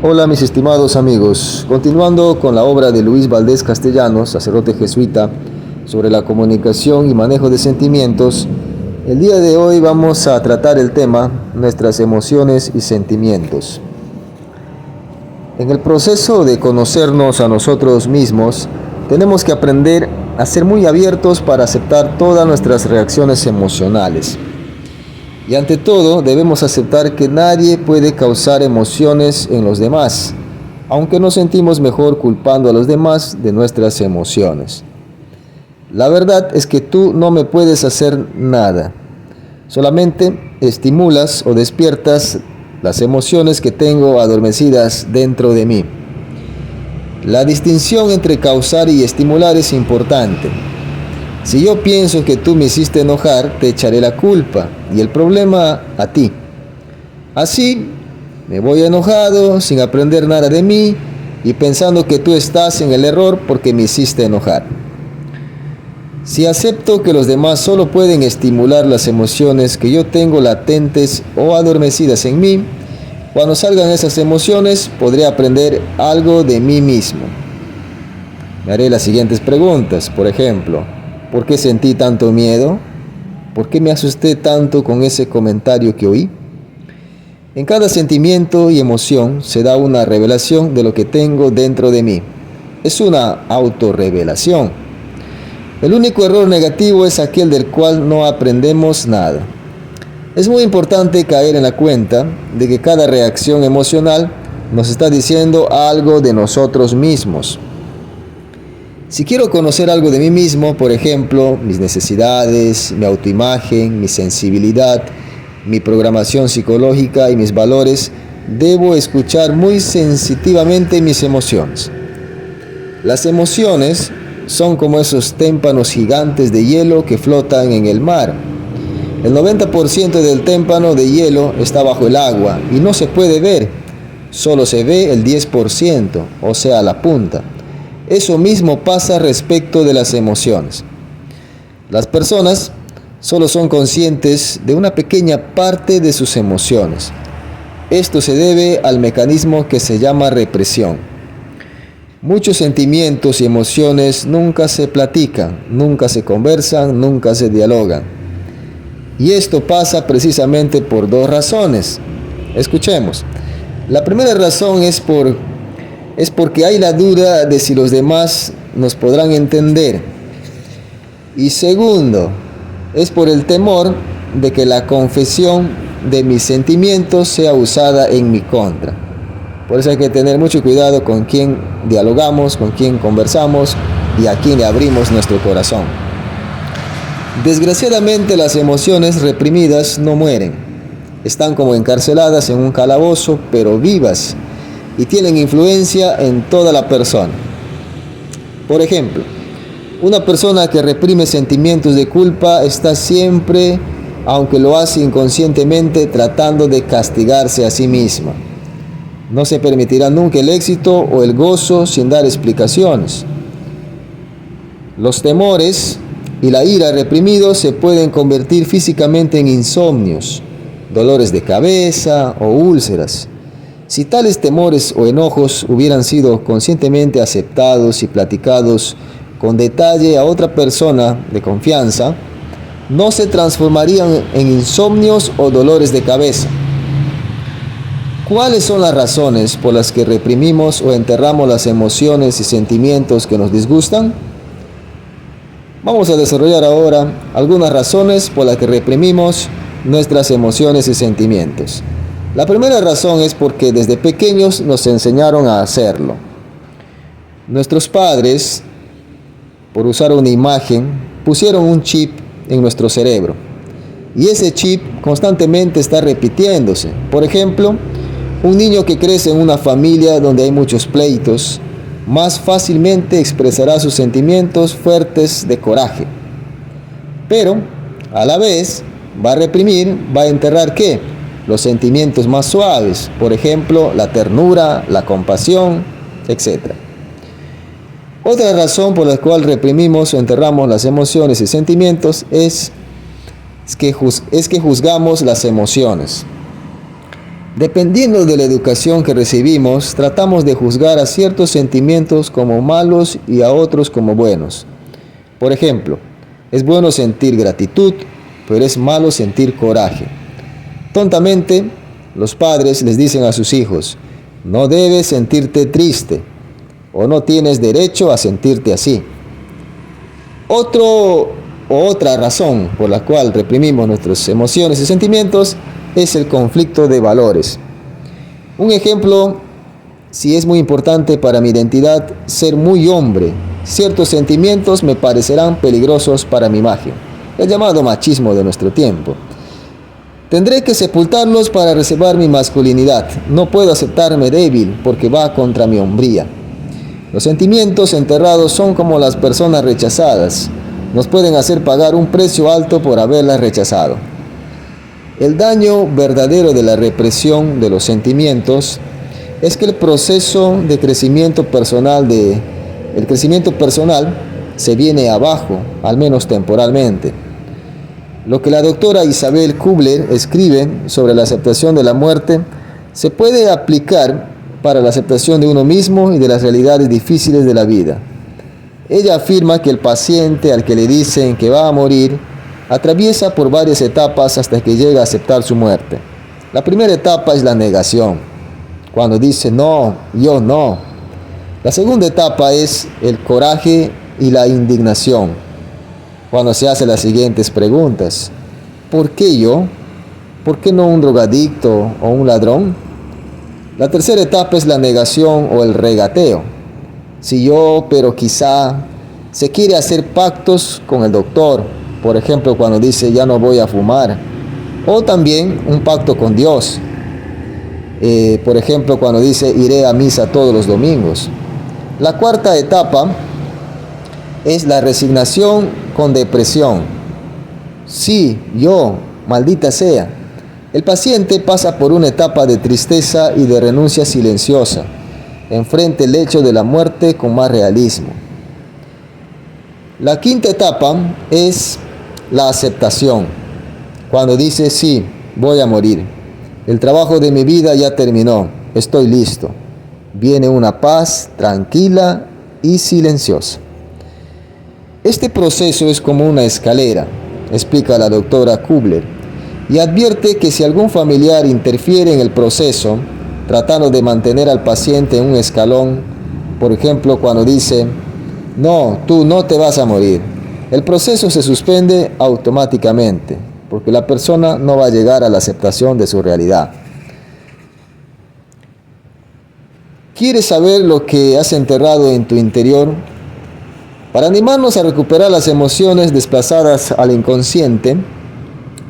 Hola mis estimados amigos, continuando con la obra de Luis Valdés Castellanos, sacerdote jesuita, sobre la comunicación y manejo de sentimientos, el día de hoy vamos a tratar el tema nuestras emociones y sentimientos. En el proceso de conocernos a nosotros mismos, tenemos que aprender a ser muy abiertos para aceptar todas nuestras reacciones emocionales. Y ante todo, debemos aceptar que nadie puede causar emociones en los demás, aunque nos sentimos mejor culpando a los demás de nuestras emociones. La verdad es que tú no me puedes hacer nada, solamente estimulas o despiertas las emociones que tengo adormecidas dentro de mí. La distinción entre causar y estimular es importante. Si yo pienso que tú me hiciste enojar, te echaré la culpa y el problema a ti. Así, me voy enojado, sin aprender nada de mí y pensando que tú estás en el error porque me hiciste enojar. Si acepto que los demás solo pueden estimular las emociones que yo tengo latentes o adormecidas en mí, cuando salgan esas emociones podré aprender algo de mí mismo. Me haré las siguientes preguntas, por ejemplo: ¿por qué sentí tanto miedo? ¿Por qué me asusté tanto con ese comentario que oí? En cada sentimiento y emoción se da una revelación de lo que tengo dentro de mí. Es una autorrevelación. El único error negativo es aquel del cual no aprendemos nada. Es muy importante caer en la cuenta de que cada reacción emocional nos está diciendo algo de nosotros mismos. Si quiero conocer algo de mí mismo, por ejemplo, mis necesidades, mi autoimagen, mi sensibilidad, mi programación psicológica y mis valores, debo escuchar muy sensitivamente mis emociones. Las emociones son como esos témpanos gigantes de hielo que flotan en el mar. El 90% del témpano de hielo está bajo el agua y no se puede ver, solo se ve el 10%, o sea, la punta. Eso mismo pasa respecto de las emociones. Las personas solo son conscientes de una pequeña parte de sus emociones. Esto se debe al mecanismo que se llama represión. Muchos sentimientos y emociones nunca se platican, nunca se conversan, nunca se dialogan. Y esto pasa precisamente por dos razones. Escuchemos. La primera razón es porque hay la duda de si los demás nos podrán entender. Y segundo, es por el temor de que la confesión de mis sentimientos sea usada en mi contra. Por eso hay que tener mucho cuidado con quién dialogamos, con quién conversamos y a quién le abrimos nuestro corazón. Desgraciadamente, las emociones reprimidas no mueren. Están como encarceladas en un calabozo, pero vivas, y tienen influencia en toda la persona. Por ejemplo, una persona que reprime sentimientos de culpa está siempre, aunque lo hace inconscientemente, tratando de castigarse a sí misma. No se permitirá nunca el éxito o el gozo sin dar explicaciones. Los temores y la ira reprimidos se pueden convertir físicamente en insomnios, dolores de cabeza o úlceras. Si tales temores o enojos hubieran sido conscientemente aceptados y platicados con detalle a otra persona de confianza, no se transformarían en insomnios o dolores de cabeza. ¿Cuáles son las razones por las que reprimimos o enterramos las emociones y sentimientos que nos disgustan? Vamos a desarrollar ahora algunas razones por las que reprimimos nuestras emociones y sentimientos. La primera razón es porque desde pequeños nos enseñaron a hacerlo. Nuestros padres, por usar una imagen, pusieron un chip en nuestro cerebro. Y ese chip constantemente está repitiéndose. Por ejemplo, un niño que crece en una familia donde hay muchos pleitos, más fácilmente expresará sus sentimientos fuertes de coraje. Pero, a la vez, va a reprimir, va a enterrar ¿qué? Los sentimientos más suaves, por ejemplo, la ternura, la compasión, etc. Otra razón por la cual reprimimos o enterramos las emociones y sentimientos es que juzgamos las emociones. Dependiendo de la educación que recibimos, tratamos de juzgar a ciertos sentimientos como malos y a otros como buenos. Por ejemplo, es bueno sentir gratitud, pero es malo sentir coraje. Tontamente, los padres les dicen a sus hijos: no debes sentirte triste o no tienes derecho a sentirte así. Otra razón por la cual reprimimos nuestras emociones y sentimientos es el conflicto de valores. Un ejemplo: si es muy importante para mi identidad ser muy hombre, ciertos sentimientos me parecerán peligrosos para mi imagen, el llamado machismo de nuestro tiempo. Tendré que sepultarlos para reservar mi masculinidad. No puedo aceptarme débil porque va contra mi hombría. Los sentimientos enterrados son como las personas rechazadas. Nos pueden hacer pagar un precio alto por haberlas rechazado. El daño verdadero de la represión de los sentimientos es que el proceso de crecimiento personal se viene abajo, al menos temporalmente. Lo que la doctora Isabel Kubler escribe sobre la aceptación de la muerte se puede aplicar para la aceptación de uno mismo y de las realidades difíciles de la vida. Ella afirma que el paciente al que le dicen que va a morir atraviesa por varias etapas hasta que llega a aceptar su muerte. La primera etapa es la negación, cuando dice no, yo no. La segunda etapa es el coraje y la indignación, cuando se hace las siguientes preguntas: ¿por qué yo? ¿Por qué no un drogadicto o un ladrón? La tercera etapa es la negación o el regateo. Si yo, pero quizá, se quiere hacer pactos con el doctor, por ejemplo, cuando dice ya no voy a fumar, o también un pacto con Dios, por ejemplo, cuando dice iré a misa todos los domingos. La cuarta etapa es la resignación con depresión. Sí, yo, maldita sea. El paciente pasa por una etapa de tristeza y de renuncia silenciosa. Enfrenta el hecho de la muerte con más realismo. La quinta etapa es la aceptación, cuando dice sí, voy a morir. El trabajo de mi vida ya terminó, estoy listo. Viene una paz tranquila y silenciosa. Este proceso es como una escalera, explica la doctora Kubler, y advierte que si algún familiar interfiere en el proceso, tratando de mantener al paciente en un escalón, por ejemplo, cuando dice, no, tú no te vas a morir, el proceso se suspende automáticamente, porque la persona no va a llegar a la aceptación de su realidad. ¿Quieres saber lo que has enterrado en tu interior? Para animarnos a recuperar las emociones desplazadas al inconsciente,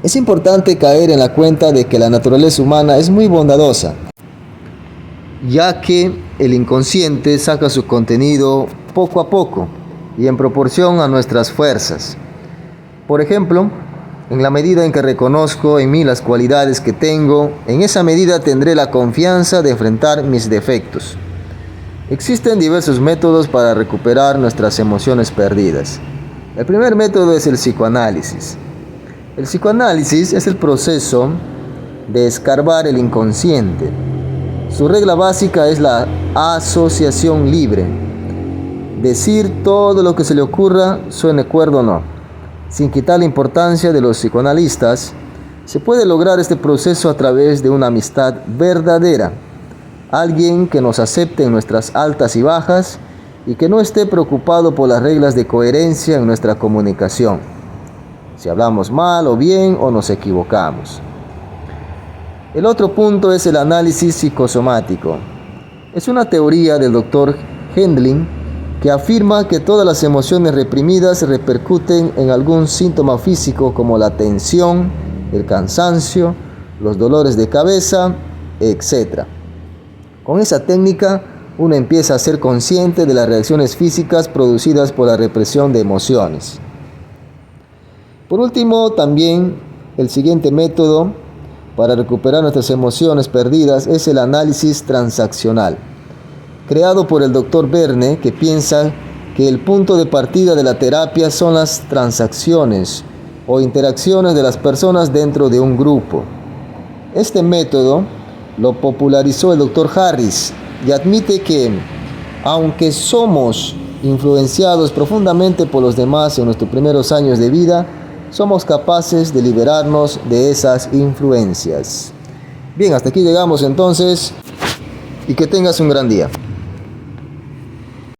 es importante caer en la cuenta de que la naturaleza humana es muy bondadosa, ya que el inconsciente saca su contenido poco a poco y en proporción a nuestras fuerzas. Por ejemplo, en la medida en que reconozco en mí las cualidades que tengo, en esa medida tendré la confianza de enfrentar mis defectos. Existen diversos métodos para recuperar nuestras emociones perdidas. El primer método es el psicoanálisis. El psicoanálisis es el proceso de escarbar el inconsciente. Su regla básica es la asociación libre. Decir todo lo que se le ocurra, suene cuerdo o no. Sin quitar la importancia de los psicoanalistas, se puede lograr este proceso a través de una amistad verdadera. Alguien que nos acepte en nuestras altas y bajas y que no esté preocupado por las reglas de coherencia en nuestra comunicación. Si hablamos mal o bien o nos equivocamos. El otro punto es el análisis psicosomático. Es una teoría del Dr. Hendlin que afirma que todas las emociones reprimidas repercuten en algún síntoma físico como la tensión, el cansancio, los dolores de cabeza, etc. Con esa técnica, uno empieza a ser consciente de las reacciones físicas producidas por la represión de emociones. Por último, también el siguiente método para recuperar nuestras emociones perdidas es el análisis transaccional, creado por el Dr. Verne, que piensa que el punto de partida de la terapia son las transacciones o interacciones de las personas dentro de un grupo. Este método lo popularizó el Dr. Harris y admite que, aunque somos influenciados profundamente por los demás en nuestros primeros años de vida, somos capaces de liberarnos de esas influencias. Bien, hasta aquí llegamos entonces y que tengas un gran día.